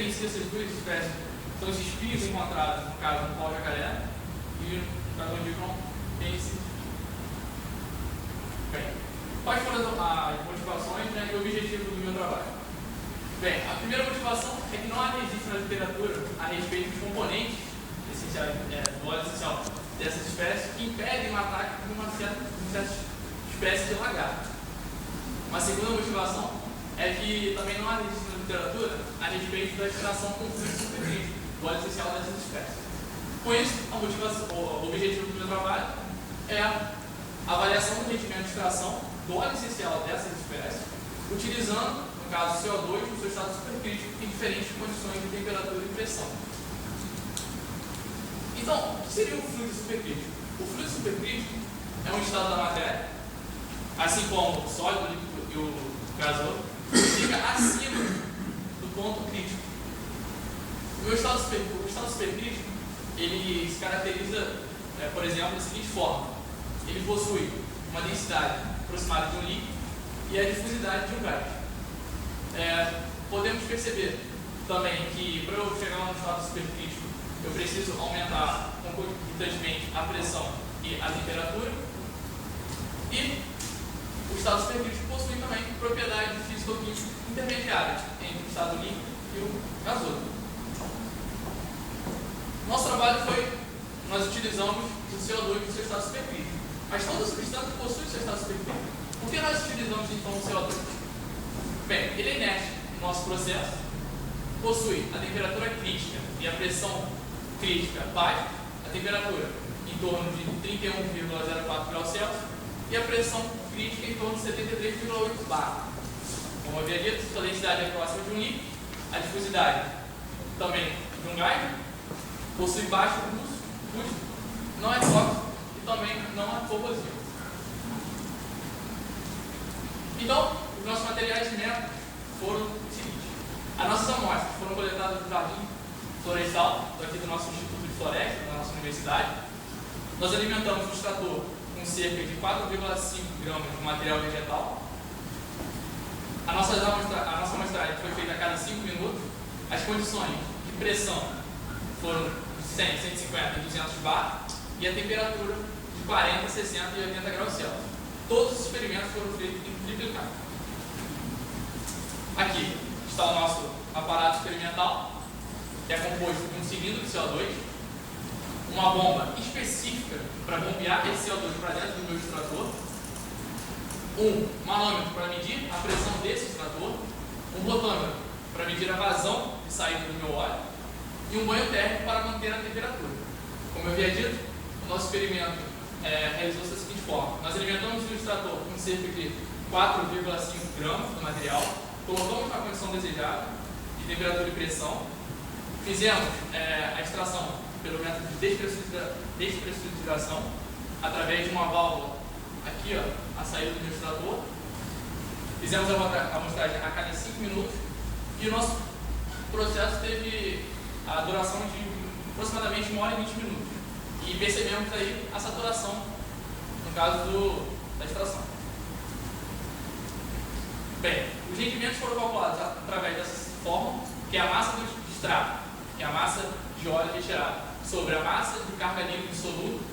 diferencia essas duas espécies são os espios encontrados, no caso, no pau-jacaré e no caso do Dicron, esse. Bem, quais foram as motivações, né, e o objetivo do meu trabalho? Bem, a primeira motivação é que não há registro na literatura a respeito dos componentes essenciais, do óleo essencial dessas espécies que impedem o ataque de uma certa espécie de lagarto. Uma segunda motivação é que também não há registro na literatura a respeito da extração com fluido supercrítico do óleo essencial dessas espécies. Com isso, o objetivo do meu trabalho é a avaliação do rendimento de extração do óleo essencial dessas espécies, utilizando, no caso, CO2 no seu estado supercrítico em diferentes condições de temperatura e pressão. Então, o que seria o fluido supercrítico? O fluido supercrítico é um estado da matéria, assim como o sólido, o líquido e o gasoso, que fica acima do ponto crítico. O estado supercrítico, ele se caracteriza, por exemplo, da seguinte forma: ele possui uma densidade aproximada de um líquido e a difusidade de um gás. Podemos perceber também que para eu chegar no estado supercrítico eu preciso aumentar concomitantemente a pressão e a temperatura, e o estado supercrítico possui também propriedades físico-químicas intermediárias entre o estado líquido e o gasoso. Nosso trabalho nós utilizamos o CO2 no seu estado supercrítico, mas toda substância possui seu estado supercrítico. Por que nós utilizamos então o CO2? Bem, ele é inerte no nosso processo, possui a temperatura crítica e a pressão crítica baixa, a temperatura em torno de 31,04 graus Celsius e a pressão crítica em torno de 73,8 bar. Como eu havia dito, sua densidade é próxima de um líquido, a difusidade também de um gás, possui baixo custo, não é tóxico e também não é corrosivo. Então, os nossos materiais de método foram os seguintes: as nossas amostras foram coletadas no jardim florestal, aqui do nosso Instituto de Floresta, da nossa universidade. Nós alimentamos o extrator com cerca de 4,5 gramas de material vegetal. A nossa amostragem foi feita a cada 5 minutos. As condições de pressão foram de 100, 150 e 200 bar e a temperatura de 40, 60 e 80 graus Celsius. Todos os experimentos foram feitos em triplicado. Aqui está o nosso aparato experimental, que é composto de um cilindro de CO2, uma bomba específica para bombear esse CO2 para dentro do meu extrator, um manômetro para medir a pressão desse extrator, um rotômetro para medir a vazão de saída do meu óleo e um banho térmico para manter a temperatura. Como eu havia dito, o nosso experimento realizou-se da seguinte forma: nós alimentamos o extrator com cerca de 4,5 gramas do material, colocamos na condição desejada de temperatura e pressão, fizemos a extração pelo método de despressurização através de uma válvula aqui, a saída do extrator. Fizemos a amostragem a cada 5 minutos e o nosso processo teve a duração de aproximadamente 1 hora e 20 minutos. E percebemos aí a saturação, no caso da extração. Bem, os rendimentos foram calculados através dessa fórmula, que é a massa do extrato, que é a massa de óleo retirado, sobre a massa de carga livre dissoluta,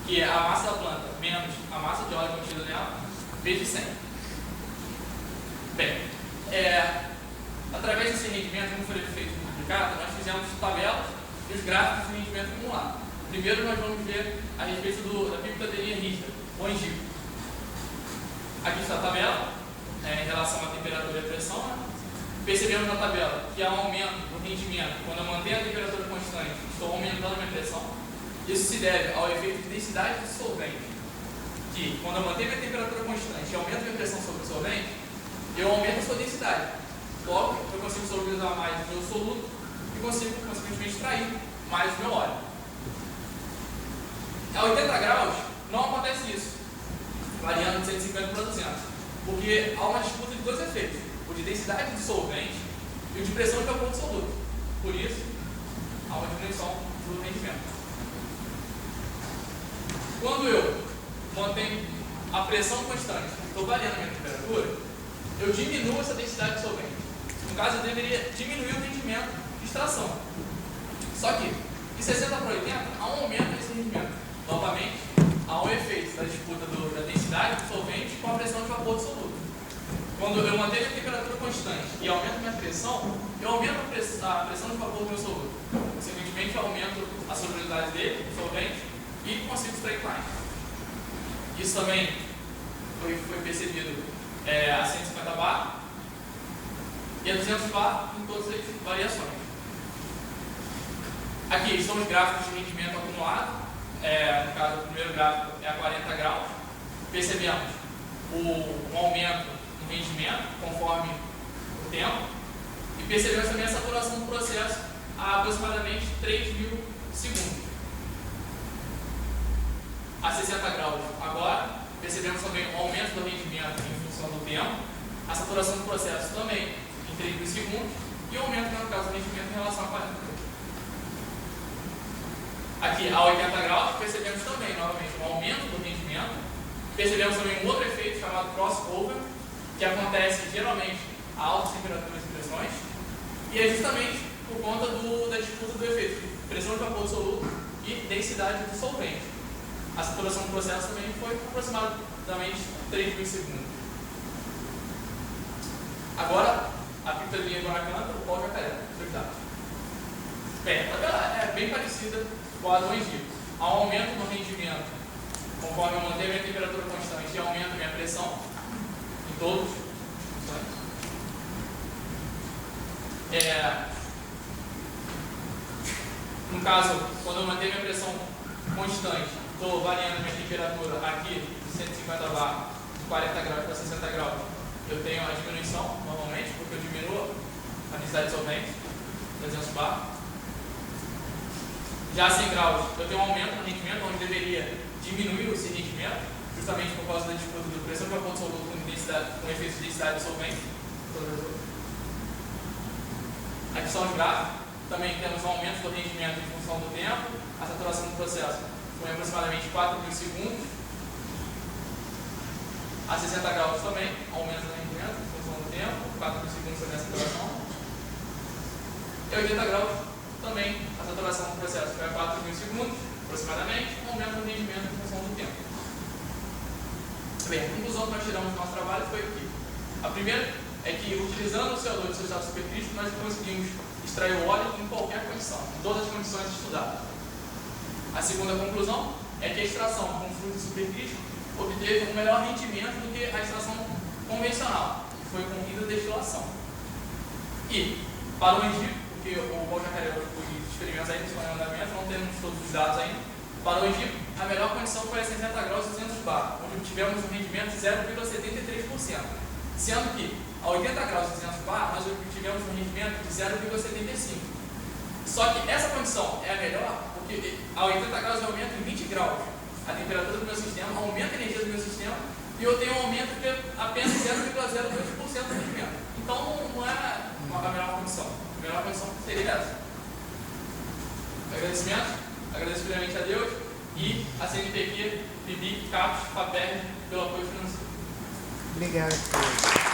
que é a massa da planta, menos a massa de óleo contida nela, vezes 100. Bem, através desse rendimento, como foi feito no duplicado, nós fizemos tabelas e os gráficos de rendimento acumulado. Primeiro nós vamos ver a respeito da picotaderia rígida, ou angico. Aqui está a tabela, em relação à temperatura e à pressão. Percebemos na tabela que há um aumento do rendimento quando eu mantenho a temperatura constante, estou aumentando a minha pressão. Isso se deve ao efeito de densidade do solvente, que quando eu mantenho a minha temperatura constante e aumento a minha pressão sobre o solvente, eu aumento a sua densidade. Logo, eu consigo solubilizar mais o meu soluto e consigo, consequentemente, extrair mais o meu óleo. A 80 graus não acontece isso, variando de 150 para 200, porque há uma disputa de dois efeitos: o de densidade do solvente e o de pressão de vapor do soluto. Por isso, há uma diminuição do rendimento. Quando eu mantenho a pressão constante, estou variando a minha temperatura, eu diminuo essa densidade do solvente. No caso, eu deveria diminuir o rendimento de extração. Só que, de 60 para 80, há um aumento desse rendimento. Novamente, há um efeito da disputa da densidade do solvente com a pressão de vapor dissoluto. Quando eu mantenho a temperatura constante e aumento a minha pressão, eu aumento a pressão de vapor do meu soluto. Consequentemente, eu aumento a solubilidade dele, do solvente, e consigo extrair mais. Isso também foi percebido a 150 bar e a 200 bar em todas as variações. Aqui estão os gráficos de rendimento acumulado. No caso, o primeiro gráfico é a 40 graus. Percebemos um aumento no rendimento conforme o tempo. E percebemos também a saturação do processo a aproximadamente 3.000 segundos. A 60 graus agora, percebemos também um aumento do rendimento em função do tempo. A saturação do processo também em 3.000 segundos. E o aumento, no caso, do rendimento em relação a 40 graus. Aqui, a 80 graus, percebemos também, novamente, um aumento do rendimento. Percebemos também um outro efeito chamado crossover, que acontece geralmente a altas temperaturas e pressões. E é justamente por conta da disputa do efeito de pressão de vapor dissoluto e densidade do solvente. A saturação do processo também foi aproximadamente 3.000 segundos. Agora, a criptolinha do Aracanta, o pau jacaré, seus dados. Bem, a tabela é bem parecida com a do Egito. Há um aumento no rendimento conforme eu mantenho a minha temperatura constante e aumento a minha pressão em todos os funções. No caso, quando eu mantenho a minha pressão constante, estou variando a minha temperatura aqui de 150 bar, de 40 graus para 60 graus, eu tenho a diminuição normalmente, porque eu diminuo a densidade de solvente, 300 bar. Já a 100 graus, eu tenho um aumento no rendimento, onde deveria diminuir esse rendimento, justamente por causa da disputa do pressão de vapor dissoluto com efeito de densidade de solvente. Aqui são os gráficos. Também temos um aumento do rendimento em função do tempo. A saturação do processo foi aproximadamente 4.000 segundos. A 60 graus também, aumento do rendimento em função do tempo, 4.000 segundos também a saturação. E 80 graus também, a saturação do processo foi a 4.000 segundos, aproximadamente, um aumento do rendimento em função do tempo. Bem, a conclusão que nós tiramos do nosso trabalho foi que a primeira é que, utilizando o CO2 do seu estado supercrítico, nós conseguimos extrair o óleo em qualquer condição, em todas as condições estudadas. A segunda conclusão é que a extração com fluido supercrítico obteve um melhor rendimento do que a extração convencional, que foi com hidrodestilação. E, para o Egito, porque o pau jacaré, os experimentos ainda estão em andamento, não temos todos os dados ainda, para o Egito, a melhor condição foi a 60 graus e 200 bar, onde tivemos um rendimento de 0,73%, sendo que a 80 graus e 200 bar, nós tivemos um rendimento de 0,75%. Só que essa condição é a melhor, porque a 80 graus eu aumento em 20 graus a temperatura do meu sistema, aumenta a energia do meu sistema, e eu tenho um aumento de apenas 0,02% do rendimento. Então não é a melhor condição. A melhor condição seria essa. Agradecimento. Agradeço primeiramente a Deus e a CNPq, PIBIC, CAPES, FAPERJ pelo apoio financeiro. Obrigado.